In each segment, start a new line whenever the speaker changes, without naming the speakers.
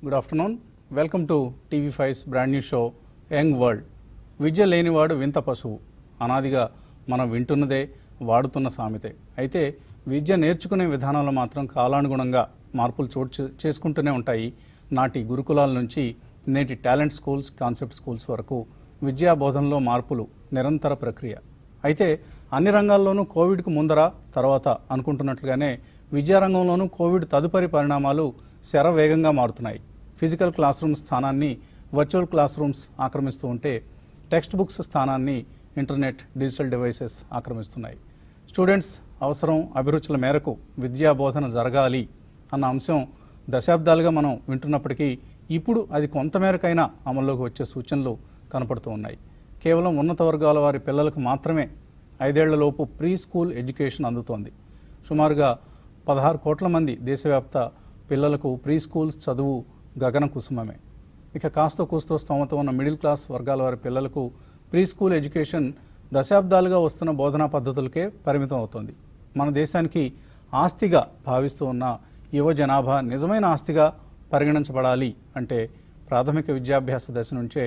Good afternoon. Welcome to TV five's brand new show young world. విద్య లేనివాడు వింత పశువు అనాదిగా మనం వింటున్నదే, వాడుతున్న సామెతే. అయితే విద్య నేర్చుకునే విధానాలు మాత్రం కాలానుగుణంగా మార్పులు చేసుకుంటూనే ఉంటాయి. నాటి గురుకులాల నుంచి నేటి టాలెంట్ స్కూల్స్, కాన్సెప్ట్ స్కూల్స్ వరకు విద్యా బోధనలో మార్పులు నిరంతర ప్రక్రియ. అయితే అన్ని రంగాల్లోనూ కోవిడ్కు ముందర తర్వాత అనుకుంటున్నట్లుగానే విద్యారంగంలోనూ కోవిడ్ తదుపరి పరిణామాలు శరవేగంగా మారుతున్నాయి. ఫిజికల్ క్లాస్ రూమ్ స్థానాన్ని వర్చువల్ క్లాస్ రూమ్స్ ఆక్రమిస్తూ ఉంటే టెక్స్ట్ బుక్స్ స్థానాన్ని ఇంటర్నెట్, డిజిటల్ డివైసెస్ ఆక్రమిస్తున్నాయి. స్టూడెంట్స్ అవసరం, అభిరుచుల మేరకు విద్యా బోధన జరగాలి అన్న అంశం దశాబ్దాలుగా మనం వింటున్నప్పటికీ ఇప్పుడు అది కొంతమేరకైనా అమల్లోకి వచ్చే సూచనలు కనపడుతూ ఉన్నాయి. కేవలం ఉన్నత వర్గాల వారి పిల్లలకు మాత్రమే 5 ఏళ్లలోపు ప్రీ స్కూల్ ఎడ్యుకేషన్ అందుతోంది. సుమారుగా 16 కోట్ల మంది దేశవ్యాప్త పిల్లలకు ప్రీ స్కూల్స్ చదువు గగన కుసుమమే. ఇక కాస్త కూస్తో స్తోమత ఉన్న మిడిల్ క్లాస్ వర్గాల వారి పిల్లలకు ప్రీ స్కూల్ ఎడ్యుకేషన్ దశాబ్దాలుగా వస్తున్న బోధనా పద్ధతులకే పరిమితం అవుతోంది. మన దేశానికి ఆస్తిగా భావిస్తూ ఉన్న యువ జనాభా నిజమైన ఆస్తిగా పరిగణించబడాలి అంటే ప్రాథమిక విద్యాభ్యాస దశ నుంచే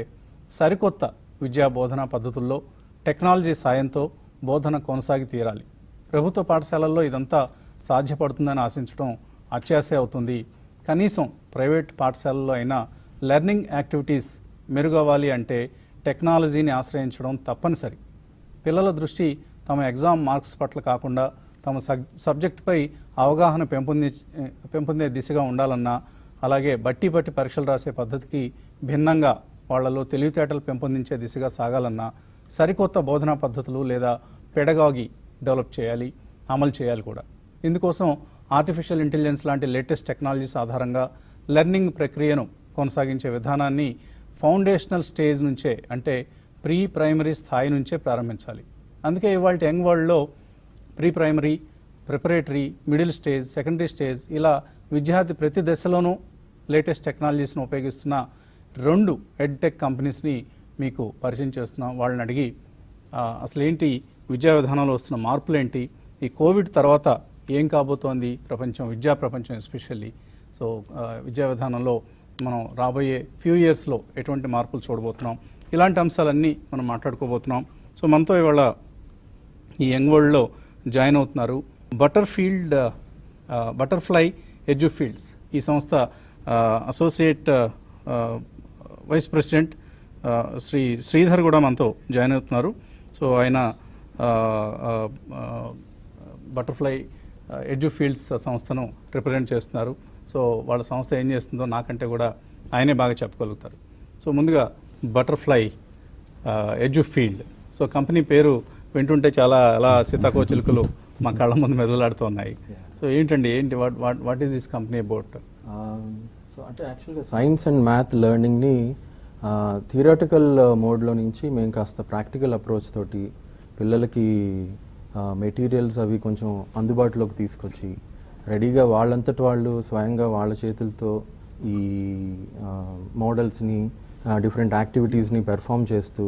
సరికొత్త విద్యా బోధనా పద్ధతుల్లో టెక్నాలజీ సాయంతో బోధన కొనసాగి తీరాలి. ప్రభుత్వ పాఠశాలల్లో ఇదంతా సాధ్యపడుతుందని ఆశించడం అత్యాశ అవుతుంది. కనీసం ప్రైవేట్ పాఠశాలల్లో అయినా లెర్నింగ్ యాక్టివిటీస్ మెరుగవ్వాలి అంటే టెక్నాలజీని ఆశ్రయించడం తప్పనిసరి. పిల్లల దృష్టి తమ ఎగ్జామ్ మార్క్స్ పట్ల కాకుండా తమ సబ్జెక్టుపై అవగాహన పెంపొందే దిశగా ఉండాలన్నా, అలాగే బట్టి పరీక్షలు రాసే పద్ధతికి భిన్నంగా వాళ్లలో తెలివితేటలు పెంపొందించే దిశగా సాగాలన్నా సరికొత్త బోధనా పద్ధతులు లేదా పెడగాగి డెవలప్ చేయాలి, అమలు చేయాలి కూడా. ఇందుకోసం ఆర్టిఫిషియల్ ఇంటెలిజెన్స్ లాంటి లేటెస్ట్ టెక్నాలజీస్ ఆధారంగా లెర్నింగ్ ప్రక్రియను కొనసాగించే విధానాన్ని ఫౌండేషనల్ స్టేజ్ నుంచే, అంటే ప్రీ ప్రైమరీ స్థాయి నుంచే ప్రారంభించాలి. అందుకే ఇవాళ యంగ్ వరల్డ్లో pre primary, preparatory, middle stage, secondary stage ఇలా విద్యార్థి ప్రతి దశలోనూ లేటెస్ట్ టెక్నాలజీస్ను ఉపయోగిస్తున్న 2 ఎడ్టెక్ కంపెనీస్ని మీకు పరిచయం చేస్తున్నాం. వాళ్ళని అడిగి అసలు ఏంటి విద్యా విధానంలో వస్తున్న మార్పులు ఏంటి, ఈ కోవిడ్ తర్వాత ఏం కాబోతోంది ప్రపంచం, విద్యా ప్రపంచం ఎస్పెషల్లీ. సో విద్యా విధానంలో మనం రాబోయే ఫ్యూ ఇయర్స్లో ఎటువంటి మార్పులు చూడబోతున్నాం, ఇలాంటి అంశాలన్నీ మనం మాట్లాడుకోబోతున్నాం. సో మనతో ఇవాళ ఈ యంగ్ వరల్డ్లో జాయిన్ అవుతున్నారు బటర్ఫ్లై ఎడ్యుఫీల్డ్స్ ఈ సంస్థ అసోసియేట్ వైస్ ప్రెసిడెంట్ శ్రీధర్ కూడా మనతో జాయిన్ అవుతున్నారు. సో ఆయన బటర్ఫ్లై ఎడ్యుఫీల్డ్స్ సంస్థను రిప్రజెంట్ చేస్తున్నారు. సో వాళ్ళ సంస్థ ఏం చేస్తుందో నాకంటే కూడా ఆయనే బాగా చెప్పగలుగుతారు. సో ముందుగా బటర్ఫ్లై ఎడ్యుఫీల్డ్, సో కంపెనీ పేరు వింటుంటే చాలా అలా సీతాకోచిలుకలు మా కళ్ళ ముందు మెదలాడుతూ ఉన్నాయి. సో ఏంటండి, what is this company about?
So అంటే యాక్చువల్గా సైన్స్ అండ్ మ్యాథ్ లెర్నింగ్ని థియరటికల్ మోడ్లో నుంచి మేము కాస్త ప్రాక్టికల్ అప్రోచ్ తోటి పిల్లలకి మెటీరియల్స్ అవి కొంచెం అందుబాటులోకి తీసుకొచ్చి రెడీగా వాళ్ళంతటి వాళ్ళు స్వయంగా వాళ్ళ చేతులతో ఈ మోడల్స్ని, డిఫరెంట్ యాక్టివిటీస్ని పెర్ఫామ్ చేస్తూ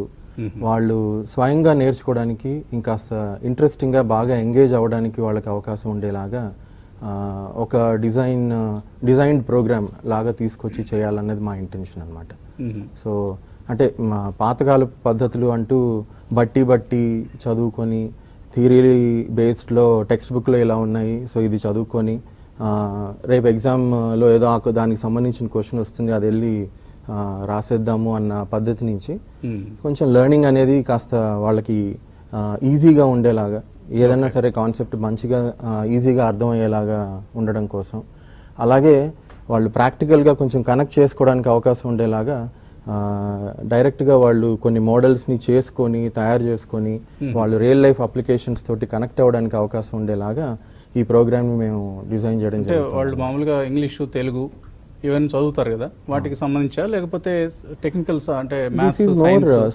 వాళ్ళు స్వయంగా నేర్చుకోవడానికి ఇంకాస్త ఇంట్రెస్టింగ్గా బాగా ఎంగేజ్ అవ్వడానికి వాళ్ళకి అవకాశం ఉండేలాగా ఒక డిజైన్డ్ ప్రోగ్రామ్ లాగా తీసుకొచ్చి చేయాలన్నది మా ఇంటెన్షన్ అనమాట. సో అంటే మా పాతకాల పద్ధతులు అంటూ బట్టి చదువుకొని థియరీ బేస్డ్లో టెక్స్ట్ బుక్లో ఇలా ఉన్నాయి, సో ఇది చదువుకొని రేపు ఎగ్జామ్లో ఏదో దానికి సంబంధించిన క్వశ్చన్ వస్తుంది, అది వెళ్ళి రాసేద్దాము అన్న పద్ధతి నుంచి కొంచెం లెర్నింగ్ అనేది కాస్త వాళ్ళకి ఈజీగా ఉండేలాగా, ఏదైనా సరే కాన్సెప్ట్ మంచిగా ఈజీగా అర్థమయ్యేలాగా ఉండడం కోసం, అలాగే వాళ్ళు ప్రాక్టికల్గా కొంచెం కనెక్ట్ చేసుకోవడానికి అవకాశం ఉండేలాగా డైరెక్ట్గా వాళ్ళు కొన్ని మోడల్స్ని తయారు చేసుకొని వాళ్ళు రియల్ లైఫ్ అప్లికేషన్స్ తోటి కనెక్ట్ అవ్వడానికి అవకాశం ఉండేలాగా ఈ ప్రోగ్రామ్ని మేము డిజైన్ చేయడం జరిగింది.
వాళ్ళు మామూలుగా ఇంగ్లీషు, తెలుగు ఇవన్నీ చదువుతారు కదా, వాటికి సంబంధించా లేకపోతే టెక్నికల్స్ అంటే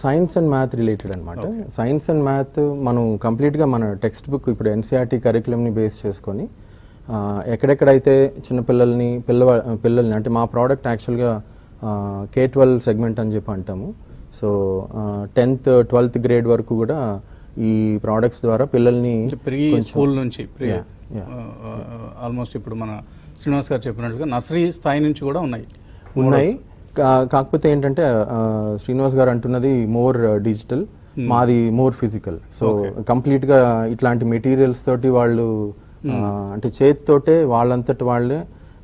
సైన్స్ అండ్ మ్యాథ్ రిలేటెడ్ అనమాట. సైన్స్ అండ్ మ్యాథ్ మనం కంప్లీట్గా మన టెక్స్ట్ బుక్ ఇప్పుడు ఎన్సీఆర్టీ కరికులంని బేస్ చేసుకొని ఎక్కడెక్కడైతే చిన్నపిల్లల్ని అంటే మా ప్రోడక్ట్ యాక్చువల్గా K-12 సెగ్మెంట్ అని చెప్పి అంటాము. సో 10th, 12th గ్రేడ్ వరకు కూడా ఈ ప్రోడక్ట్స్ ద్వారా పిల్లల్ని
ప్రీ స్కూల్ నుంచి ఆల్మోస్ట్ ఇప్పుడు మన శ్రీనివాస్ గారు చెప్పినట్లుగా నర్సరీ స్థాయి నుంచి కూడా ఉన్నాయి.
ఉన్నాయి. కాకపోతే ఏంటంటే శ్రీనివాస్ గారు అంటున్నది మోర్ డిజిటల్, మాది మోర్ ఫిజికల్. సో కంప్లీట్గా ఇట్లాంటి మెటీరియల్స్ తోటి వాళ్ళు అంటే చేతితోటే వాళ్ళంతటి వాళ్ళే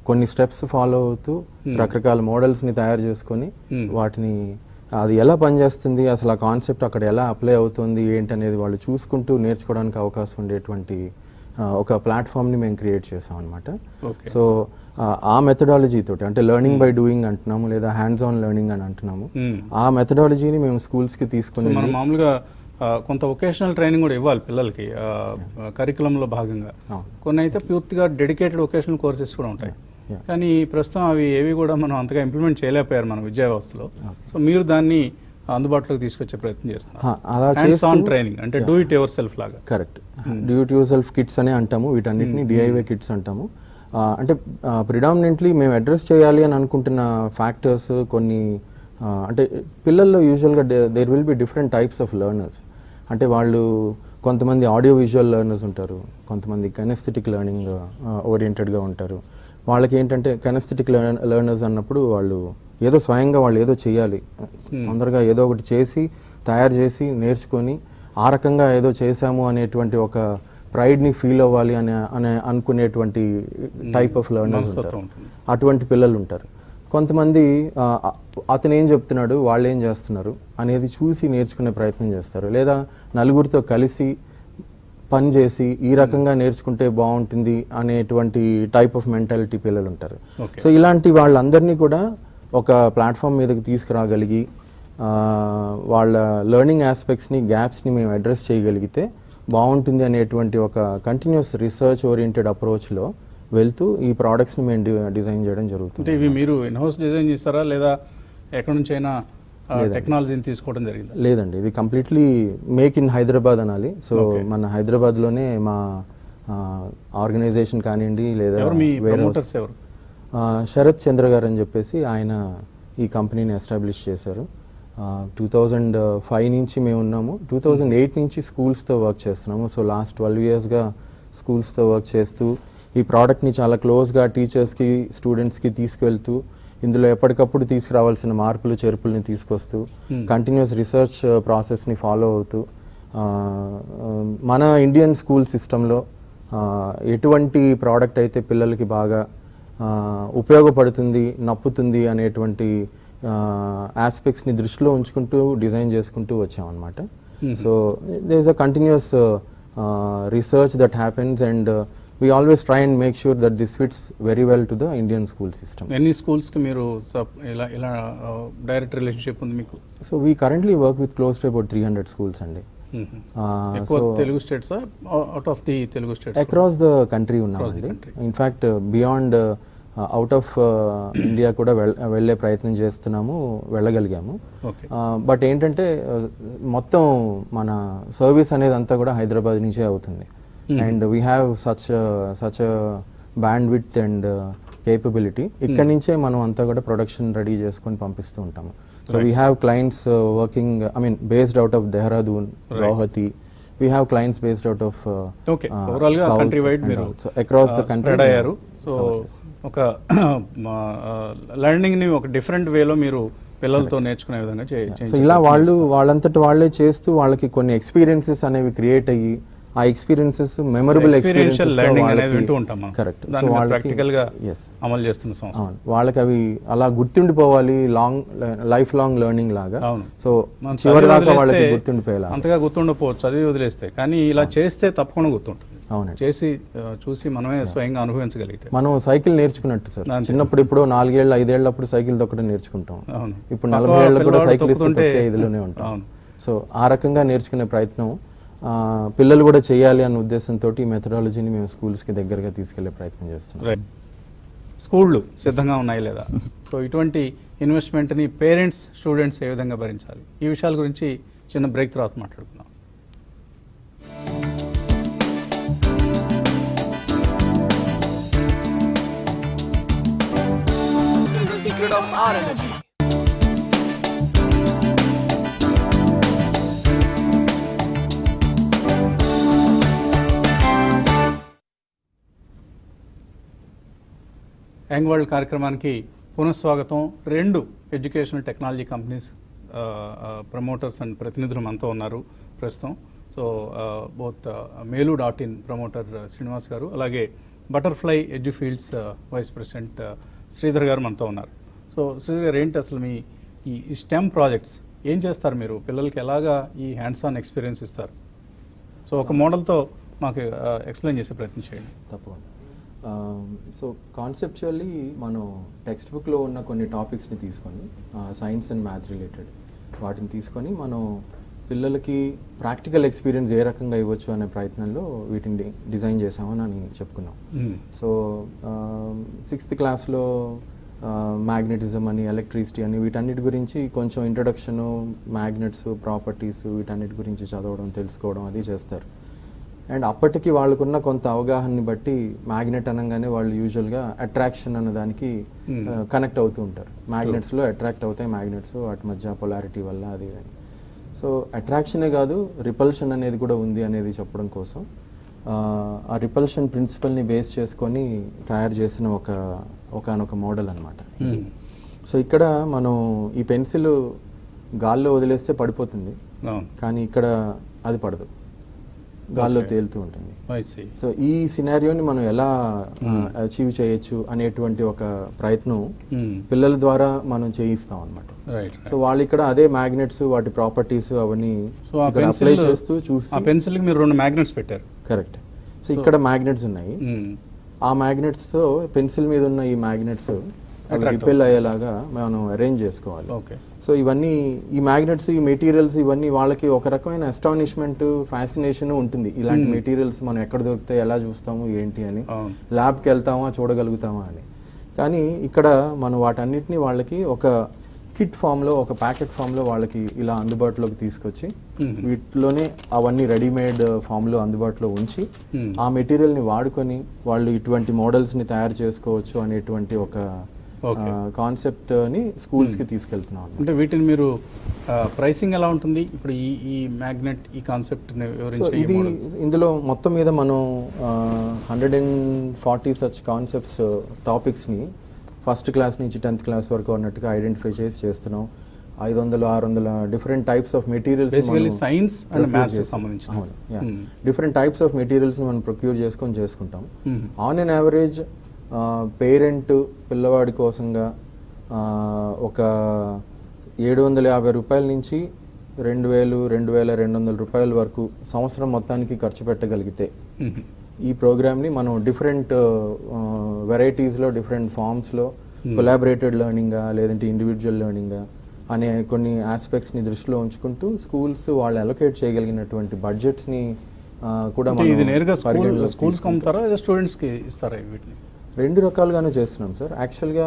కొన్ని స్టెప్స్ ఫాలో అవుతూ రకరకాల మోడల్స్ని తయారు చేసుకొని వాటిని అది ఎలా పనిచేస్తుంది, అసలు ఆ కాన్సెప్ట్ అక్కడ ఎలా అప్లై అవుతుంది ఏంటనేది వాళ్ళు చూసుకుంటూ నేర్చుకోవడానికి అవకాశం ఉండేటువంటి ఒక ప్లాట్ఫామ్ని మేము క్రియేట్ చేసాం అనమాట. సో ఆ మెథడాలజీ తోటి అంటే లెర్నింగ్ బై డూయింగ్ అంటున్నాము, లేదా హ్యాండ్స్ ఆన్ లెర్నింగ్ అని అంటున్నాము. ఆ మెథడాలజీని మేము స్కూల్స్కి తీసుకుని
మనం మామూలుగా కొంత వొకేషనల్ ట్రైనింగ్ కూడా ఇవ్వాలి పిల్లలకి కరికులంలో భాగంగా. కొన్ని అయితే పూర్తిగా డెడికేటెడ్ వొకేషనల్ కోర్సెస్ కూడా ఉంటాయి, కానీ ప్రస్తుతం అవి ఏవి కూడా మనం అంతగా ఇంప్లిమెంట్ చేయలేకపోయారు మన విద్యా వ్యవస్థలో. సో మీరు దాన్ని అందుబాటులోకి తీసుకొచ్చే ప్రయత్నం చేస్తున్నారు. ట్రైనింగ్ అంటే డూ ఇట్ యువర్ సెల్ఫ్ లాగా.
Correct, do it yourself kits అనే అంటాము, వీటన్నిటిని డిఐవై కిట్స్ అంటాము. అంటే ప్రిడామినెంట్లీ మేము అడ్రస్ చేయాలి అని అనుకుంటున్న ఫ్యాక్టర్స్ కొన్ని. అంటే పిల్లల్లో యూజువల్గా there will be different types of learners. అంటే వాళ్ళు కొంతమంది ఆడియో విజువల్ లెర్నర్స్ ఉంటారు, కొంతమంది కెనెస్థెటిక్ లెర్నింగ్ ఓరియంటెడ్గా ఉంటారు. వాళ్ళకి ఏంటంటే కెనెస్థెటిక్ లెర్నర్స్ అన్నప్పుడు వాళ్ళు ఏదో స్వయంగా వాళ్ళు ఏదో చేయాలి, తొందరగా ఏదో ఒకటి చేసి తయారు చేసి నేర్చుకొని ఆ రకంగా ఏదో చేశాము అనేటువంటి ఒక ప్రైడ్ని ఫీల్ అవ్వాలి అనే అనుకునేటువంటి టైప్ ఆఫ్ లెర్నర్స్ ఉంటారు. అటువంటి పిల్లలు ఉంటారు. కొంతమంది అతను ఏం చెప్తున్నాడు, వాళ్ళు ఏం చేస్తున్నారు అనేది చూసి నేర్చుకునే ప్రయత్నం చేస్తారు, లేదా నలుగురితో కలిసి పని చేసి ఈ రకంగా నేర్చుకుంటే బాగుంటుంది అనేటువంటి టైప్ ఆఫ్ మెంటాలిటీ పిల్లలు ఉంటారు. సో ఇలాంటి వాళ్ళందరినీ కూడా ఒక ప్లాట్ఫామ్ మీదకి తీసుకురాగలిగి వాళ్ళ లెర్నింగ్ ఆస్పెక్ట్స్ని, గ్యాప్స్ని మేము అడ్రస్ చేయగలిగితే బాగుంటుంది అనేటువంటి ఒక కంటిన్యూస్ రీసెర్చ్ ఓరియంటెడ్ అప్రోచ్లో వెళ్తూ ఈ ప్రోడక్ట్స్ని మేము డిజైన్ చేయడం జరుగుతుంది.
అంటే ఇవి మీరు ఇన్హౌస్ డిజైన్ చేస్తారా, లేదా ఎక్కడి నుంచి అయినా టెక్నాలజీని తీసుకోవడం జరిగింది?
లేదండి, ఇది కంప్లీట్లీ మేక్ ఇన్ హైదరాబాద్ అనాలి. సో మన హైదరాబాద్లోనే మా ఆర్గనైజేషన్ కానివ్వండి, లేదా శరత్ చంద్ర గారు అని చెప్పేసి ఆయన ఈ కంపెనీని ఎస్టాబ్లిష్ చేశారు. 2005 నుంచి మేము ఉన్నాము. 2008 నుంచి స్కూల్స్తో వర్క్ చేస్తున్నాము. సో లాస్ట్ 12 yearsగా స్కూల్స్తో వర్క్ చేస్తూ ఈ ప్రోడక్ట్ని చాలా క్లోజ్గా టీచర్స్కి, స్టూడెంట్స్కి తీసుకువెళ్తూ ఇందులో ఎప్పటికప్పుడు తీసుకురావాల్సిన మార్పులు చేర్పుల్ని తీసుకొస్తూ కంటిన్యూస్ రీసెర్చ్ ప్రాసెస్ని ఫాలో అవుతూ మన ఇండియన్ స్కూల్ సిస్టంలో ఎటువంటి ప్రోడక్ట్ అయితే పిల్లలకి బాగా ఉపయోగపడుతుంది, నప్పుతుంది అనేటువంటి ఆస్పెక్ట్స్ని దృష్టిలో ఉంచుకుంటూ డిజైన్ చేసుకుంటూ వచ్చామన్నమాట. So there is a continuous research that happens and we always try and make sure that this fits very well to the Indian school system.
Any schools ki meeru ila direct relationship undi meeku?
So we currently work with close to about 300 schools andi.
Ekko Telugu states out of the Telugu states?
Across the country unnamandi. In fact beyond out of India కూడా వెళ్ళే ప్రయత్నం చేస్తున్నాము, వెళ్ళగలిగాము. But ఏంటంటే మొత్తం మన service అనేది అంతా కూడా హైదరాబాద్ నుంచే అవుతుంది. And we have such bandwidth and capability. ఇక్కడ నుంచే మనం అంతా కూడా ప్రొడక్షన్ రెడీ చేసుకొని పంపిస్తూ ఉంటాము. So we have clients working, I mean based out of Dehradun, Guwahati. We have clients based out of
overall country wide మీరు
across the country
అయ్యారు. సో ఒక లెర్నింగ్ ని ఒక డిఫరెంట్ వేలో మీరు పిల్లలతో నేర్చుకునే విధంగా
సో ఇలా వాళ్ళంతటి వాళ్ళే చేస్తూ వాళ్ళకి కొన్ని ఎక్స్పీరియన్సెస్ అనేవి క్రియేట్ అయ్యి ఆ ఎక్స్పీరియన్సెస్ మెమరబుల్ ఎక్స్పీరియన్సెస్
లెర్నింగ్ అనేది వింటూ ఉంటాం మనం.
కరెక్ట్.
సో వాళ్ళకి ప్రాక్టికల్ గా అమలు చేస్తున్న సంస్థ,
వాళ్ళకి అవి అలా గుర్తుండిపోవాలి, లైఫ్ లాంగ్ లెర్నింగ్ లాగా. సో చివరి దాకా వాళ్ళకి గుర్తుండిపోయేలా.
అంతగా గుర్తుండిపోవచ్చు చదివి వదిలేస్తే, కానీ ఇలా చేస్తే తప్పకుండా గుర్తుంటుంది. అవును, చేసి చూసి మనమే స్వయంగా అనుభవించగలిగితే.
మనం సైకిల్ నేర్చుకున్నట్టు సార్, చిన్నప్పుడు ఇప్పుడు 4 ఏళ్ళు 5 ఏళ్ళప్పుడు సైకిల్ తొక్కడం నేర్చుకుంటాం. ఇప్పుడు 40 ఏళ్ళకు కూడా సైకిల్ ఇస్తే ఇదిలోనే ఉంటాం. సో ఆ రకంగా నేర్చుకునే ప్రయత్నం పిల్లలు కూడా చేయాలి అన్న ఉద్దేశంతో ఈ మెథడాలజీని మేము స్కూల్స్కి దగ్గరగా తీసుకెళ్లే ప్రయత్నం చేస్తున్నాం.
స్కూళ్ళు సిద్ధంగా ఉన్నాయి లేదా? సో ఇటువంటి ఇన్వెస్ట్మెంట్ని పేరెంట్స్, స్టూడెంట్స్ ఏ విధంగా భరించాలి, ఈ విషయాల గురించి చిన్న బ్రేక్ తర్వాత మాట్లాడుకుందాం. యంగ్ వరల్డ్ కార్యక్రమానికి పునఃస్వాగతం. 2 educational technology companies promoters and ప్రతినిధులు మనతో ఉన్నారు ప్రస్తుతం. సో బోత్ మేలు.in ప్రమోటర్ శ్రీనివాస్ గారు, అలాగే బటర్ఫ్లై ఎడ్యుఫీల్డ్స్ వైస్ ప్రెసిడెంట్ శ్రీధర్ గారు మనతో ఉన్నారు. సో శ్రీధర్ గారు, ఏంటి అసలు మీ ఈ స్టెమ్ ప్రాజెక్ట్స్ ఏం చేస్తారు మీరు? పిల్లలకి ఎలాగా ఈ హ్యాండ్స్ ఆన్ ఎక్స్పీరియన్స్ ఇస్తారు? సో ఒక మోడల్తో మాకు ఎక్స్ప్లెయిన్ చేసే ప్రయత్నం చేయండి.
తప్పకుండా. సో కాన్సెప్చువల్లీ మనం టెక్స్ట్ బుక్లో ఉన్న కొన్ని టాపిక్స్ని తీసుకొని, సైన్స్ అండ్ మ్యాథ్ రిలేటెడ్ వాటిని తీసుకొని మనం పిల్లలకి ప్రాక్టికల్ ఎక్స్పీరియన్స్ ఏ రకంగా ఇవ్వచ్చు అనే ప్రయత్నంలో వీటిని డిజైన్ చేసామని అని చెప్పుకున్నాం. సో 6th క్లాస్లో మ్యాగ్నెటిజం అని, ఎలక్ట్రిసిటీ అని, వీటన్నిటి గురించి కొంచెం ఇంట్రడక్షను, మ్యాగ్నెట్స్ ప్రాపర్టీస్ వీటన్నిటి గురించి చదవడం, తెలుసుకోవడం అది చేస్తారు. అండ్ అప్పటికి వాళ్ళకున్న కొంత అవగాహనని బట్టి మ్యాగ్నెట్ అనగానే వాళ్ళు యూజువల్గా అట్రాక్షన్ అన్న దానికి కనెక్ట్ అవుతూ ఉంటారు. మ్యాగ్నెట్స్లో అట్రాక్ట్ అవుతాయి మ్యాగ్నెట్స్, వాటి మధ్య పొలారిటీ వల్ల అది అని. సో అట్రాక్షనే కాదు, రిపల్షన్ అనేది కూడా ఉంది అనేది చెప్పడం కోసం ఆ రిపల్షన్ ప్రిన్సిపల్ని బేస్ చేసుకొని తయారు చేసిన ఒకనొక మోడల్ అనమాట. సో ఇక్కడ మనం ఈ పెన్సిల్ గాల్లో వదిలేస్తే పడిపోతుంది, కానీ ఇక్కడ అది పడదు, గాల్లో తేలుతూ ఉంటుంది. సో ఈ సినారియోని మనం ఎలా అచీవ్ చేయొచ్చు అనేటువంటి ఒక ప్రయత్నం పిల్లల ద్వారా మనం చేయిస్తాం అనమాట. సో వాళ్ళు ఇక్కడ అదే మ్యాగ్నెట్స్, వాటి ప్రాపర్టీస్ అవన్నీ అప్లై చేస్తూ చూసి,
ఆ పెన్సిల్కి మీరు 2 మ్యాగ్నెట్స్ పెట్టారు.
కరెక్ట్. సో ఇక్కడ మ్యాగ్నెట్స్ ఉన్నాయి, ఆ మ్యాగ్నెట్స్తో పెన్సిల్ మీద ఉన్న ఈ మ్యాగ్నెట్స్ రిపెల్ అయ్యేలాగా మనం అరేంజ్ చేసుకోవాలి. సో ఇవన్నీ ఈ మ్యాగ్నెట్స్, ఈ మెటీరియల్స్ ఇవన్నీ వాళ్ళకి ఒక రకమైన అస్టానిష్మెంట్, ఫ్యాసినేషన్ ఉంటుంది. ఇలాంటి మెటీరియల్స్ మనం ఎక్కడ దొరుకుతాయి, ఎలా చూస్తాము ఏంటి అని, ల్యాబ్కి వెళ్తామా చూడగలుగుతామా అని. కానీ ఇక్కడ మనం వాటన్నిటిని వాళ్ళకి ఒక కిట్ ఫామ్లో, ఒక ప్యాకెట్ ఫామ్లో వాళ్ళకి ఇలా అందుబాటులోకి తీసుకొచ్చి వీటిలోనే అవన్నీ రెడీమేడ్ ఫామ్లో అందుబాటులో ఉంచి ఆ మెటీరియల్ని వాడుకొని వాళ్ళు ఇటువంటి మోడల్స్ని తయారు చేసుకోవచ్చు అనేటువంటి ఒక కాన్సెప్ట్ ని స్కూల్స్ కి తీసుకెళ్తున్నాం.
అంటే వీటిని మీరు ప్రైసింగ్ ఎలా ఉంటుంది? ఇప్పుడు ఈ మ్యాగ్నెట్, ఈ కాన్సెప్ట్
ఇది ఇందులో మొత్తం మీద మనం 140 సచ్ కాన్సెప్ట్స్, టాపిక్స్ ని ఫస్ట్ క్లాస్ నుంచి 10th క్లాస్ వరకు అన్నట్టుగా ఐడెంటిఫై చేస్తున్నాం. 500-600 different types of materials,
science and maths సంబంధించిన
డిఫరెంట్ టైప్స్ ఆఫ్ మెటీరియల్స్ మనం ప్రొక్యూర్ చేసుకుంటాం. ఆన్ అన్ యావరేజ్ పేరెంట్ పిల్లవాడి కోసంగా ఒక 750 రూపాయల నుంచి 2,000-2,200 రూపాయల వరకు సంవత్సరం మొత్తానికి ఖర్చు పెట్టగలిగితే ఈ ప్రోగ్రామ్ని మనం డిఫరెంట్ వెరైటీస్లో, డిఫరెంట్ ఫామ్స్లో కొలాబరేటెడ్ లెర్నింగా లేదంటే ఇండివిజువల్ లెర్నింగా అనే కొన్ని ఆస్పెక్ట్స్ని దృష్టిలో ఉంచుకుంటూ స్కూల్స్ వాళ్ళు అలొకేట్ చేయగలిగినటువంటి బడ్జెట్స్ని కూడా
స్కూల్స్కి అమ్ముతారా, స్టూడెంట్స్కి ఇస్తారా? వీటిని
2 రకాలుగానే చేస్తున్నాం సార్. యాక్చువల్గా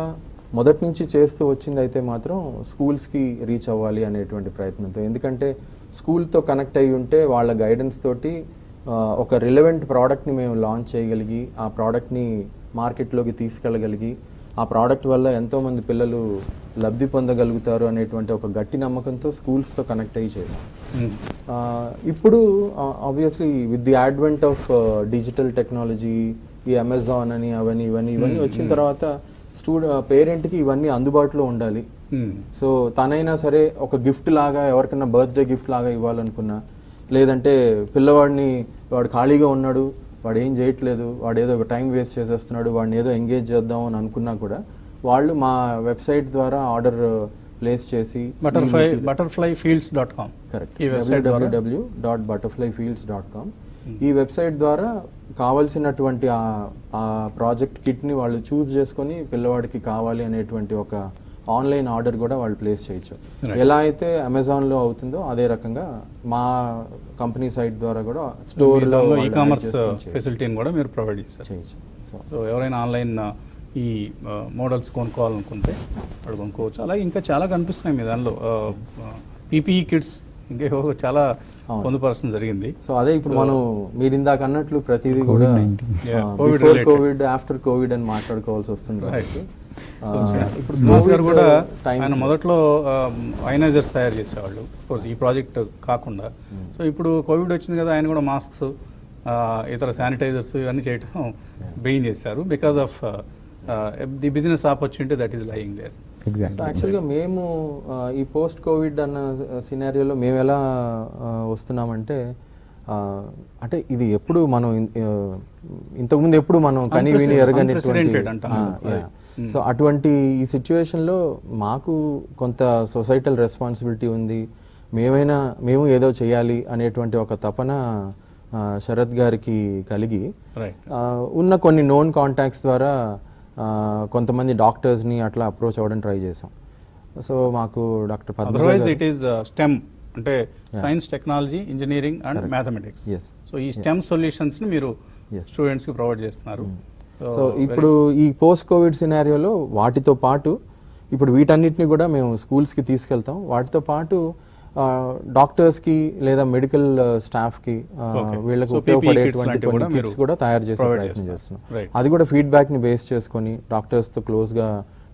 మొదటి నుంచి చేస్తూ వచ్చింది అయితే మాత్రం స్కూల్స్కి రీచ్ అవ్వాలి అనేటువంటి ప్రయత్నంతో. ఎందుకంటే స్కూల్తో కనెక్ట్ అయ్యి ఉంటే వాళ్ళ గైడెన్స్ తోటి ఒక రిలవెంట్ ప్రోడక్ట్ని మేము లాంచ్ చేయగలిగి, ఆ ప్రోడక్ట్ని మార్కెట్లోకి తీసుకెళ్ళగలిగి, ఆ ప్రోడక్ట్ వల్ల ఎంతోమంది పిల్లలు లబ్ధి పొందగలుగుతారు అనేటువంటి ఒక గట్టి నమ్మకంతో స్కూల్స్తో కనెక్ట్ అయ్యి చేసాం. ఇప్పుడు obviously with the advent of digital technology, ఈ అమెజాన్ అని అవన్నీ ఇవన్నీ వచ్చిన తర్వాత పేరెంట్కి ఇవన్నీ అందుబాటులో ఉండాలి. సో తనైనా సరే ఒక గిఫ్ట్ లాగా, ఎవరికైనా బర్త్డే గిఫ్ట్ లాగా ఇవ్వాలనుకున్నా, లేదంటే పిల్లవాడిని వాడు ఖాళీగా ఉన్నాడు, వాడు ఏం చేయట్లేదు, వాడు ఏదో ఒక టైం వేస్ట్ చేసేస్తున్నాడు, వాడిని ఏదో ఎంగేజ్ చేద్దాం అని అనుకున్నా కూడా వాళ్ళు మా వెబ్సైట్ ద్వారా ఆర్డర్ ప్లేస్ చేసి
butterflyfields.com
కరెక్ట్, www.butterflyfields.com ఈ వెబ్సైట్ ద్వారా కావాల్సినటువంటి ఆ ప్రాజెక్ట్ కిట్ని వాళ్ళు చూస్ చేసుకొని పిల్లవాడికి కావాలి అనేటువంటి ఒక ఆన్లైన్ ఆర్డర్ కూడా వాళ్ళు ప్లేస్ చేయొచ్చు. ఎలా అయితే అమెజాన్లో అవుతుందో అదే రకంగా మా కంపెనీ సైట్ ద్వారా కూడా స్టోర్లో
ఈ-కామర్స్ ఫెసిలిటీని కూడా మీరు ప్రొవైడ్ చేయొచ్చు. సో ఎవరైనా ఆన్లైన్ ఈ మోడల్స్ కొనుక్కోవాలనుకుంటే వాడు కొనుక్కోవచ్చు. అలాగే ఇంకా చాలా కనిపిస్తున్నాయి మీ దానిలో, పీపీఈ కిట్స్ ఇంకా చాలా పొందుపరచడం జరిగింది.
సో అదే ఇప్పుడు మనం మీరు ఇందాక అన్నట్లు ప్రతిదీ కూడా బిఫోర్ కోవిడ్, ఆఫ్టర్ కోవిడ్ అని మాట్లాడుకోవాల్సి వస్తుంది.
ఇప్పుడు శ్రీనివాస్ గారు కూడా ఆయన మొదట్లో అయనైజర్స్ తయారు చేసేవాళ్ళు ఈ ప్రాజెక్ట్ కాకుండా. సో ఇప్పుడు కోవిడ్ వచ్చింది కదా, ఆయన కూడా మాస్క్స్, ఇతర శానిటైజర్స్ ఇవన్నీ చేయటం బిగిన్ చేశారు because of the business opportunity that is lying there.
Exactly.
యాక్చువల్గా మేము ఈ పోస్ట్ కోవిడ్ అన్న సినారియోలో మేము ఎలా వస్తున్నామంటే అంటే ఇది ఎప్పుడు మనం ఇంతకుముందు ఎప్పుడు మనం కని విని
Unprecedented అంటాం.
సో అటువంటి ఈ సిచ్యువేషన్లో మాకు కొంత సొసైటల్ రెస్పాన్సిబిలిటీ ఉంది, మేము ఏదో చేయాలి అనేటువంటి ఒక తపన శరత్ గారికి కలిగి ఉన్న కొన్ని నోన్ కాంటాక్ట్స్ ద్వారా కొంతమంది డాక్టర్స్ని అట్లా అప్రోచ్ అవ్వడం ట్రై చేసాం. సో మాకు doctor
otherwise it is STEM అంటే science, technology, engineering and mathematics. So ఈ స్టెమ్ సొల్యూషన్స్ని మీరు స్టూడెంట్స్కి ప్రొవైడ్ చేస్తున్నారు.
సో ఇప్పుడు ఈ పోస్ట్ కోవిడ్ సినారియోలో వాటితో పాటు ఇప్పుడు వీటన్నిటిని కూడా మేము స్కూల్స్కి తీసుకెళ్తాం. వాటితో పాటు డాక్టర్స్కి లేదా మెడికల్ స్టాఫ్కి వీళ్ళకి ఉపయోగపడేటువంటి కొన్ని కిట్స్ కూడా తయారు చేసే ప్రయత్నం చేస్తున్నాం. అది కూడా ఫీడ్బ్యాక్ని బేస్ చేసుకొని డాక్టర్స్తో క్లోజ్గా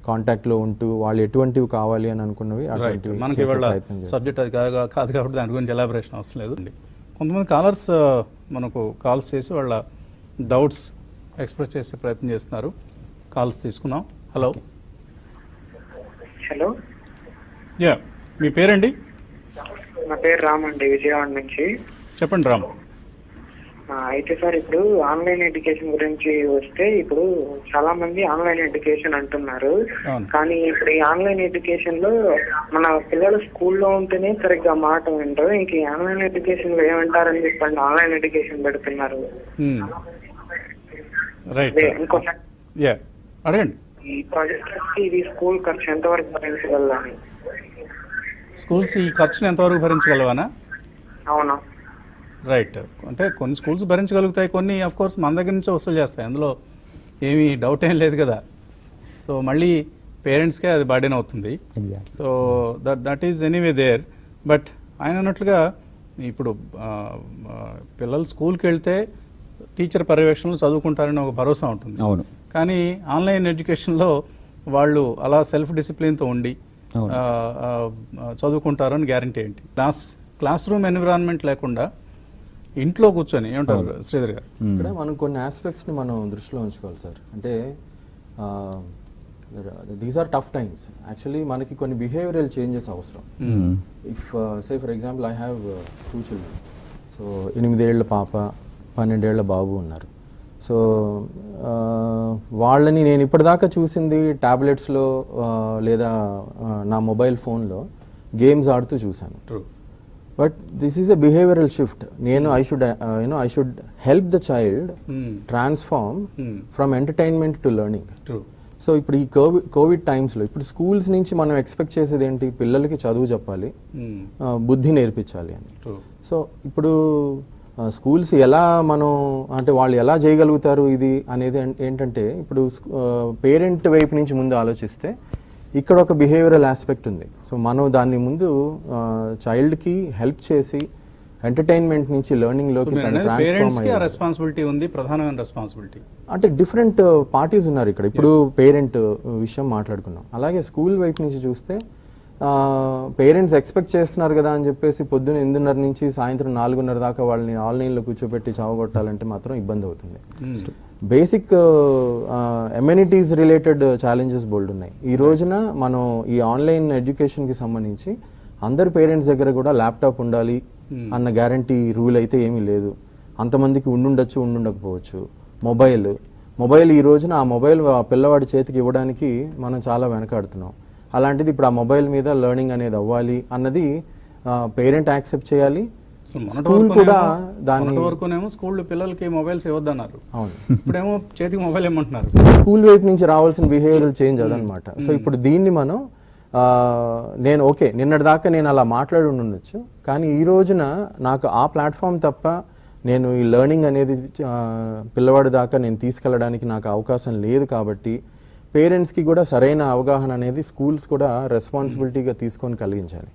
కాంటాక్ట్లో ఉంటూ వాళ్ళు ఎటువంటివి కావాలి అని అనుకున్నవి
మనకి సబ్జెక్ట్ అది కాదు కాబట్టి దాని గురించి ఎలాబరేషన్ అవసరం లేదు. కొంతమంది కాలర్స్ మనకు కాల్స్ చేసి వాళ్ళ డౌట్స్ ఎక్స్ప్రెస్ చేసే ప్రయత్నం చేస్తున్నారు. కాల్స్ తీసుకుందాం. హలో.
హలో,
యా, మీ పేరండి?
నా పేరు రామ్ అండి, విజయవాడ నుంచి.
చెప్పండి రామ్.
అయితే సార్, ఇప్పుడు ఆన్లైన్ ఎడ్యుకేషన్ గురించి వస్తే, ఇప్పుడు చాలా మంది ఆన్లైన్ ఎడ్యుకేషన్ అంటున్నారు. కానీ ఇప్పుడు ఈ ఆన్లైన్ ఎడ్యుకేషన్ లో మన పిల్లలు స్కూల్లో ఉంటేనే సరిగ్గా మాట వింటారు, ఇంక ఈ ఆన్లైన్ ఎడ్యుకేషన్ లో ఏమంటారని చెప్పండి ఆన్లైన్ ఎడ్యుకేషన్ పెడుతున్నారు.
అడగండి.
ఈ ప్రాజెక్ట్ ఇది స్కూల్ ఖర్చు ఎంతవరకు భరించగలని?
స్కూల్స్ ఈ ఖర్చును ఎంతవరకు భరించగలవానా?
అవునా.
రైట్. అంటే కొన్ని స్కూల్స్ భరించగలుగుతాయి, కొన్ని ఆఫ్ కోర్స్ మన దగ్గర నుంచి వసూలు చేస్తాయి, అందులో ఏమీ డౌట్ ఏం లేదు కదా. సో మళ్ళీ పేరెంట్స్కే అది బర్డెన్ అవుతుంది. So that is anyway there. But ఆయన అన్నట్లుగా ఇప్పుడు పిల్లలు స్కూల్కి వెళ్తే టీచర్ పర్యవేక్షణలో చదువుకుంటారని ఒక భరోసా ఉంటుంది.
అవును.
కానీ ఆన్లైన్ ఎడ్యుకేషన్లో వాళ్ళు అలా సెల్ఫ్ డిసిప్లిన్తో ఉండి చదువుకుంటారని గ్యారంటీ ఏంటి? క్లాస్ రూమ్ ఎన్విరాన్మెంట్ లేకుండా ఇంట్లో కూర్చొని ఏమంటారు శ్రీధర్ గారు?
ఇక్కడ మనం కొన్ని ఆస్పెక్ట్స్ని మనం దృష్టిలో ఉంచుకోవాలి సార్. అంటే these are tough times. Actually మనకి కొన్ని బిహేవియరల్ చేంజెస్ అవసరం. If say for example I have 2 children. సో 8 ఏళ్ల పాప, 12 ఏళ్ల బాబు ఉన్నారు. సో వాళ్ళని నేను ఇప్పటిదాకా చూసింది ట్యాబ్లెట్స్లో లేదా నా మొబైల్ ఫోన్లో గేమ్స్ ఆడుతూ చూశాను. But this is a behavioural shift. నేను I should help the child transform from entertainment to learning. So ఇప్పుడు ఈ కోవిడ్ టైమ్స్లో ఇప్పుడు స్కూల్స్ నుంచి మనం ఎక్స్పెక్ట్ చేసేది ఏంటి? పిల్లలకి చదువు చెప్పాలి, బుద్ధి నేర్పించాలి అని. సో ఇప్పుడు స్కూల్స్ ఎలా మనం అంటే వాళ్ళు ఎలా చేయగలుగుతారు ఇది అనేది ఏంటంటే, ఇప్పుడు పేరెంట్ వైపు నుంచి ముందు ఆలోచిస్తే ఇక్కడ ఒక బిహేవియరల్ ఆస్పెక్ట్ ఉంది. సో మనం దాన్ని ముందు చైల్డ్కి హెల్ప్ చేసి ఎంటర్టైన్మెంట్ నుంచి లెర్నింగ్లోకి
రెస్పాన్సిబిలిటీ ఉంది, ప్రధానమైన రెస్పాన్సిబిలిటీ.
అంటే డిఫరెంట్ పార్టీస్ ఉన్నారు ఇక్కడ. ఇప్పుడు పేరెంట్ విషయం మాట్లాడుకున్నాం. అలాగే స్కూల్ వైపు నుంచి చూస్తే పేరెంట్స్ ఎక్స్పెక్ట్ చేస్తున్నారు కదా అని చెప్పేసి పొద్దున 8:30 నుంచి సాయంత్రం 4:30 దాకా వాళ్ళని ఆన్లైన్లో కూర్చోబెట్టి చావగొట్టాలంటే మాత్రం ఇబ్బంది అవుతుంది. బేసిక్ ఎమ్యూనిటీస్ రిలేటెడ్ ఛాలెంజెస్ బోల్డ్ ఉన్నాయి. ఈ రోజున మనం ఈ ఆన్లైన్ ఎడ్యుకేషన్కి సంబంధించి అందరు పేరెంట్స్ దగ్గర కూడా ల్యాప్టాప్ ఉండాలి అన్న గ్యారంటీ రూల్ అయితే ఏమీ లేదు. అంతమందికి ఉండుండొచ్చు, ఉండుండకపోవచ్చు. మొబైల్ ఈ రోజున ఆ మొబైల్ పిల్లవాడి చేతికి ఇవ్వడానికి మనం చాలా వెనకాడుతున్నాం. అలాంటిది ఇప్పుడు ఆ మొబైల్ మీద లెర్నింగ్ అనేది అవ్వాలి అన్నది పేరెంట్ యాక్సెప్ట్ చేయాలి. స్కూల్ కూడా దాని
వరకునేమో స్కూల్ పిల్లలకి మొబైల్స్ ఇవ్వద్దన్నారు. అవును, ఇప్పుడేమో చేతికి మొబైల్ ఏమంటున్నారు.
స్కూల్ వైపు నుంచి రావాల్సిన బిహేవియరల్ చేంజ్ అదనమాట. సో ఇప్పుడు దీన్ని మనం నేను నిన్నటి దాకా నేను అలా మాట్లాడి ఉండొచ్చు, కానీ ఈ రోజున నాకు ఆ ప్లాట్ఫామ్ తప్ప నేను ఈ లెర్నింగ్ అనేది పిల్లవాడి దాకా నేను తీసుకెళ్ళడానికి నాకు అవకాశం లేదు. కాబట్టి పేరెంట్స్కి కూడా సరైన అవగాహన అనేది స్కూల్స్ కూడా రెస్పాన్సిబిలిటీగా తీసుకొని కలిగించాలి.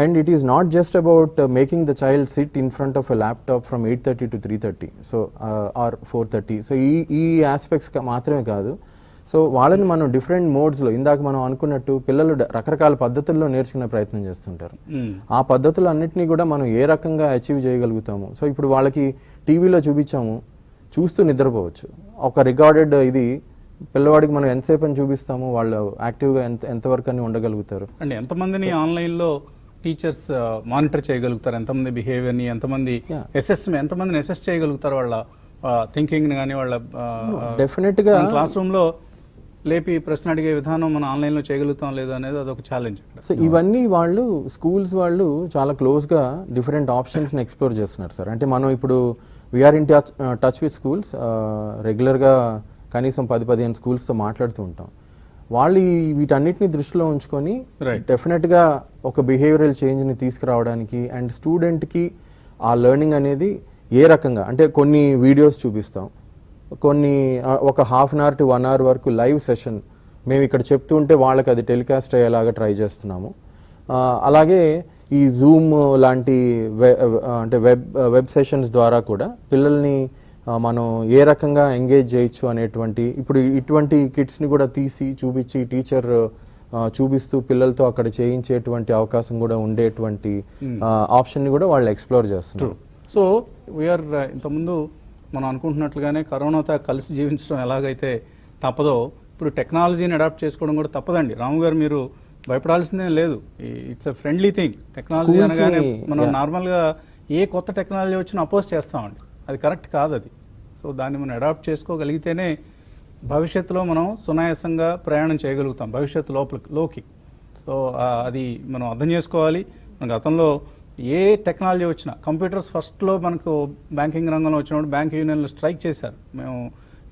And it is not just about making the child sit in front of a laptop from 8:30 to 3:30 so or 4:30. So ఈ ఆస్పెక్ట్స్ మాత్రమే కాదు. సో వాళ్ళని మనం డిఫరెంట్ మోడ్స్లో, ఇందాక మనం అనుకున్నట్టు పిల్లలు రకరకాల పద్ధతుల్లో నేర్చుకునే ప్రయత్నం చేస్తుంటారు. ఆ పద్ధతులు అన్నింటినీ కూడా మనం ఏ రకంగా అచీవ్ చేయగలుగుతాము. సో ఇప్పుడు వాళ్ళకి టీవీలో చూపించాము, చూస్తూ నిద్రపోవచ్చు. ఒక రికార్డెడ్ ఇది పిల్లవాడికి మనం ఎంతసేపు అని చూపిస్తాము, వాళ్ళు యాక్టివ్గా ఎంతవరకు అని ఉండగలుగుతారు.
అంటే ఎంతమందిని ఆన్లైన్లో టీచర్స్ మానిటర్ చేయగలుగుతారు, ఎంతమంది బిహేవియర్ని, ఎంతమంది ఎంతమందిని అసెస్ చేయగలుగుతారు, వాళ్ళ థింకింగ్ని కానీ వాళ్ళ
డెఫినెట్గా
క్లాస్ రూమ్లో లేపి ప్రశ్న అడిగే విధానం మనం ఆన్లైన్లో చేయగలుగుతాం లేదు అనేది అదొక ఛాలెంజ్.
సో ఇవన్నీ వాళ్ళు స్కూల్స్ వాళ్ళు చాలా క్లోజ్గా డిఫరెంట్ ఆప్షన్స్ని ఎక్స్ప్లోర్ చేస్తున్నారు సార్. అంటే మనం ఇప్పుడు we are in touch with schools, రెగ్యులర్గా కనీసం 10-15 స్కూల్స్తో మాట్లాడుతూ ఉంటాం. వాళ్ళు వీటన్నిటిని దృష్టిలో ఉంచుకొని డెఫినెట్గా ఒక బిహేవియరల్ చేంజ్ని తీసుకురావడానికి అండ్ స్టూడెంట్కి ఆ లెర్నింగ్ అనేది ఏ రకంగా అంటే కొన్ని వీడియోస్ చూపిస్తాం, కొన్ని ఒక half an hour to 1 hour వరకు లైవ్ సెషన్ మేము ఇక్కడ చెప్తూ ఉంటే వాళ్ళకి అది టెలికాస్ట్ అయ్యేలాగా ట్రై చేస్తున్నాము. అలాగే ఈ జూమ్ లాంటి అంటే వెబ్ సెషన్స్ ద్వారా కూడా పిల్లల్ని మనం ఏ రకంగా ఎంగేజ్ చేయొచ్చు అనేటువంటి ఇప్పుడు ఇటువంటి కిట్స్ని కూడా తీసి చూపించి టీచర్ చూపిస్తూ పిల్లలతో అక్కడ చేయించేటువంటి అవకాశం కూడా ఉండేటువంటి ఆప్షన్ని కూడా వాళ్ళు ఎక్స్ప్లోర్ చేస్తున్నారు.
సో వీఆర్ ఇంతకుముందు మనం అనుకుంటున్నట్లుగానే కరోనాతో కలిసి జీవించడం ఎలాగైతే తప్పదో ఇప్పుడు టెక్నాలజీని అడాప్ట్ చేసుకోవడం కూడా తప్పదండి. రాము గారు మీరు భయపడాల్సిందేం లేదు, it's a friendly thing. Technology అనగానే మనం నార్మల్గా ఏ కొత్త టెక్నాలజీ వచ్చినా అపోజ్ చేస్తామండి, అది కరెక్ట్ కాదు అది. సో దాన్ని మనం అడాప్ట్ చేసుకోగలిగితేనే భవిష్యత్తులో మనం సునాయాసంగా ప్రయాణం చేయగలుగుతాం భవిష్యత్తు లోకి. సో అది మనం అర్థం చేసుకోవాలి. మన గతంలో ఏ టెక్నాలజీ వచ్చినా కంప్యూటర్స్ ఫస్ట్లో మనకు బ్యాంకింగ్ రంగంలో వచ్చినప్పుడు బ్యాంక్ యూనియన్లు స్ట్రైక్ చేశారు. మేము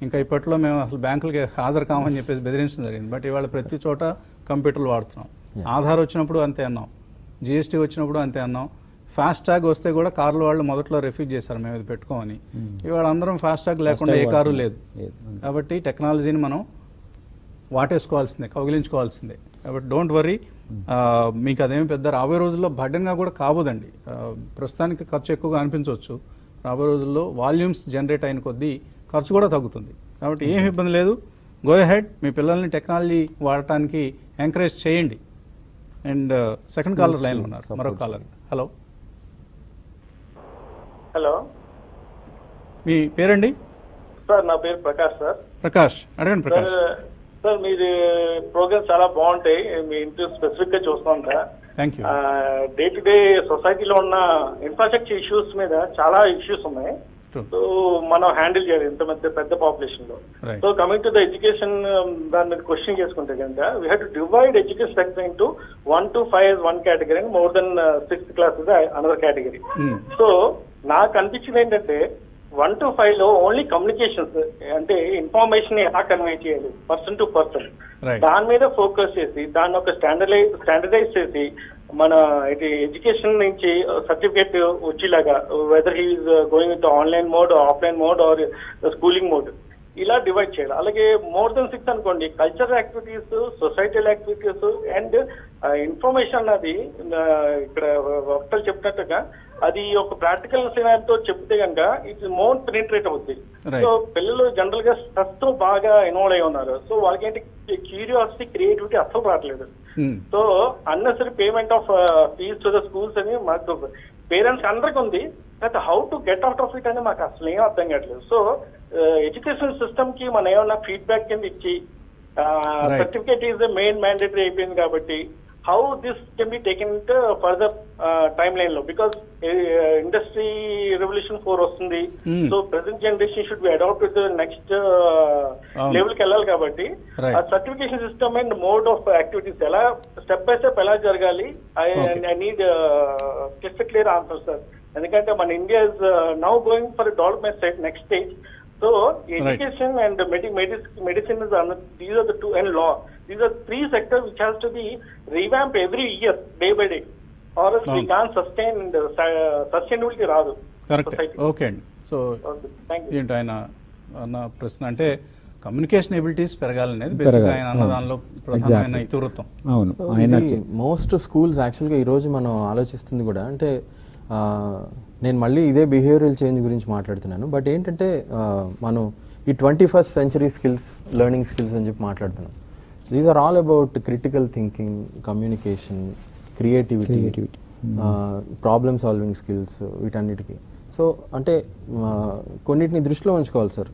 ఇంకా ఇప్పట్లో మేము అసలు బ్యాంకులకి హాజరు కామని చెప్పేసి బెదిరించడం జరిగింది. బట్ ఇవాళ ప్రతి చోట కంప్యూటర్లు వాడుతున్నాం. ఆధార్ వచ్చినప్పుడు అంతే అన్నాం, జిఎస్టీ వచ్చినప్పుడు అంతే అన్నాం. ఫాస్ట్ ట్యాగ్ వస్తే కూడా కార్లు వాళ్ళు మొదట్లో రిఫ్యూజ్ చేశారు మేము ఇది పెట్టుకోమని. ఇవాళ అందరం ఫాస్ట్ ట్యాగ్ లేకుండా ఏ కారు లేదు. కాబట్టి టెక్నాలజీని మనం వాటేసుకోవాల్సిందే, కౌగిలించుకోవాల్సిందే. కాబట్టి డోంట్ వర్రీ, మీకు అదేమి పెద్ద రాబోయే రోజుల్లో బర్డెన్గా కూడా కాబోదండి. ప్రస్తుతానికి ఖర్చు ఎక్కువగా అనిపించవచ్చు, రాబోయే రోజుల్లో వాల్యూమ్స్ జనరేట్ అయిన కొద్దీ ఖర్చు కూడా తగ్గుతుంది. కాబట్టి ఏం ఇబ్బంది లేదు, గో హెడ్, మీ పిల్లల్ని టెక్నాలజీ వాడటానికి ఎంకరేజ్ చేయండి. అండ్ సెకండ్ కాలర్ లైన్లో ఉన్నారు, మరొక కాలర్. హలో
హలో,
మీ పేరండి?
సార్ నా పేరు ప్రకాష్ సార్.
ప్రకాష్, అడగండి ప్రకాష్.
సార్ మీది ప్రోగ్రామ్స్ చాలా బాగుంటాయి, మీ ఇంటర్వ్యూ స్పెసిఫిక్ గా చూస్తాం sir.
Thank you.
Day to day సొసైటీలో ఉన్న ఇన్ఫ్రాస్ట్రక్చర్ ఇష్యూస్ మీద చాలా ఇష్యూస్ ఉన్నాయి. సో మనం హ్యాండిల్ చేయాలి ఇంత పెద్ద పాపులేషన్ లో. So coming to the education, దాని మీద క్వశ్చన్ చేసుకుంటే కనుక we have to divide education sector into 1 to 5 one category and more than 6th class is another category. So నాకు అనిపించింది ఏంటంటే 1 to 5 లో ఓన్లీ కమ్యూనికేషన్స్ అంటే ఇన్ఫర్మేషన్ ఎలా కన్వే చేయాలి పర్సన్ టు పర్సన్, దాని మీద ఫోకస్ చేసి దాన్ని ఒక స్టాండర్డైజ్ చేసి మన ఇది ఎడ్యుకేషన్ నుంచి సర్టిఫికేట్ వచ్చేలాగా whether he is going to online mode, offline mode or schooling mode, ఇలా డివైడ్ చేయాలి. అలాగే మోర్ దెన్ 6 అనుకోండి, cultural activities, societal activities and information అది ఇక్కడ వక్తలు చెప్పినట్టుగా అది ఒక ప్రాక్టికల్ సినారియోతో చెప్తే కనుక ఇట్స్ మోర్ పెనిట్రేట్ అవుతుంది. సో పిల్లలు జనరల్ గా స్ట్రెస్ తో బాగా ఇన్వాల్వ్ అయి ఉన్నారు. సో వాళ్ళకి ఏంటి క్యూరియాసిటీ, క్రియేటివిటీ అసలు రావట్లేదు. So unnecessary payment of fees to the schools అని మాకు పేరెంట్స్ అందరికి ఉంది, but how to get out of it అని మాకు అసలు ఏం అర్థం కావట్లేదు. సో ఎడ్యుకేషన్ సిస్టమ్ కి మనం ఏమన్నా ఫీడ్బ్యాక్ కింద ఇచ్చి certificate is the main mandatory అయిపోయింది కాబట్టి how this can be taken to further timeline lo, because industry revolution 4 vastundi. So present generation should be adopted to the next level ki ellali kabatti a certification system and mode of activities ela step by step ela jaragali. I need crystal clear answers sir, endukante మన India is now going for a development stage, next stage. So education and medicine is these are the two, and law, these are 3 sectors which has to be revamped every year, day by day, or else we can't sustain sustainability రాదు.
Correct. Okay అండి. So ఏంటి ఆయన అన్న ప్రశ్న అంటే communication abilities పెరగాలనేది basic ఆయన అన్న దానిలో ప్రధానమైన ఇతివృత్తం.
అవును, మోస్ట్ స్కూల్స్ యాక్చువల్గా ఈరోజు మనం ఆలోచిస్తుంది కూడా అంటే నేను మళ్ళీ ఇదే బిహేవియరల్ చేంజ్ గురించి మాట్లాడుతున్నాను. బట్ ఏంటంటే మనం ఈ 21st century skills, learning skills అని చెప్పి మాట్లాడుతున్నాం. These are all about critical thinking, communication, creativity, problem solving skills, వీటన్నిటికీ. సో అంటే కొన్నిటిని దృష్టిలో ఉంచుకోవాలి సార్.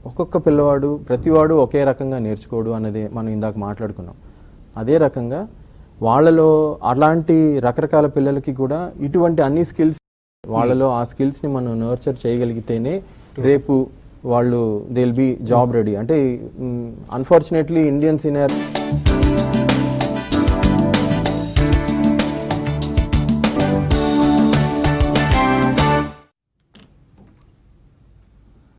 ఒక్కొక్క పిల్లవాడు ప్రతివాడు ఒకే రకంగా నేర్చుకోడు అన్నది మనం ఇందాక మాట్లాడుకున్నాం. అదే రకంగా వాళ్ళలో అలాంటి రకరకాల పిల్లలకి కూడా ఇటువంటి అన్ని స్కిల్స్ వాళ్ళలో ఆ స్కిల్స్ని మనం నర్చర్ చేయగలిగితేనే రేపు వాళ్ళు they will be job ready. అంటే అన్ఫార్చునేట్లీ ఇండియన్స్ ఇన్